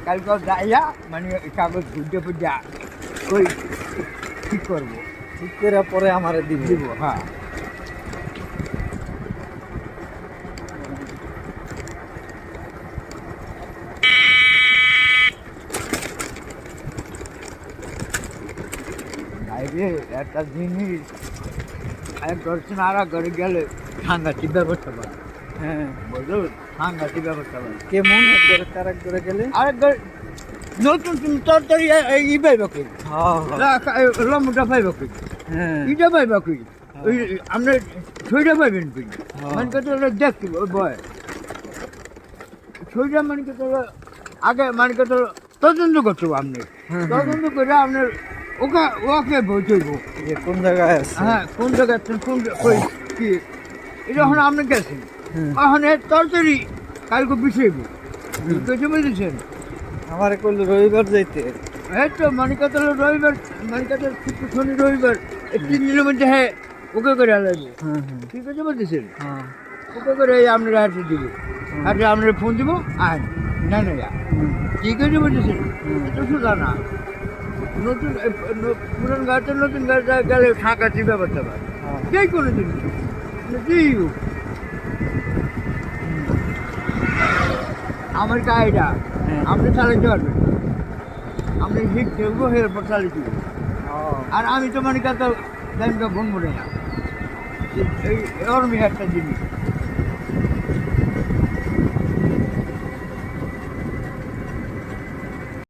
কালকে যাইয়া মানে কাগজ ঘুরতে ফুটে ওই ঠিক করবো, ঠিক করে পরে আমার দিব হ্যাঁ। বাইরে একটা জিনিস এক ঘরে আর এক ঘরে গেলে সাংঘাতিক ব্যবস্থা পায়। হ্যাঁ, বুঝুন, সাংঘাতিক ব্যবস্থা পায়। কেমন এক ঘরে তার এক ঘরে গেলে আরেক ঘরে নতুন তরকারি ই পাইব কি, লম্বটা পাইব কি, হ্যাঁ ইটা পাইব কি, ওই আপনার ছইটা পাইবেন কি, মানে কত দেখছি বয় ছইটা মানে কত আগে মানে কত তদন্ত করতে আপনি, তদন্ত করে আপনার ওকে ওকে বইব যে কোন জায়গায় আছে। হ্যাঁ কোন জায়গায় কোন কই কি এটা এখন আপনি গেছেন এখন এর তরকারি কালকে বিছাইব কিছু বুঝেছেন। আমার করলে রবিবার যাইতে এই তো মানে কত রবিবার মানে কত শনি রবিবার এই 3 দিনের মধ্যে হ্যাঁ ওকে করে আলাদা ঠিক আছে বলতেছেন। হ্যাঁ ওকে করে এই আপনারা হাতে দিব, হাতে আপনারা ফোন দিব আয় না না ঠিক আছে বলতেছেন। এটা শুধু না নতুন পুরান গাড়িতে নতুন গাড়িতে গেলে ফাঁকাটি ব্যবস্থা পায় যে কোনো জিনিস যেই হোক। আমার গাড়িটা আপনি চালাতে পারবেন, আপনি হিট দেবো এরপর চালিয়ে দিব। আর আমি তো মানে কত ব্যাংকে ভনবো না, এই ওর একটা জিনিস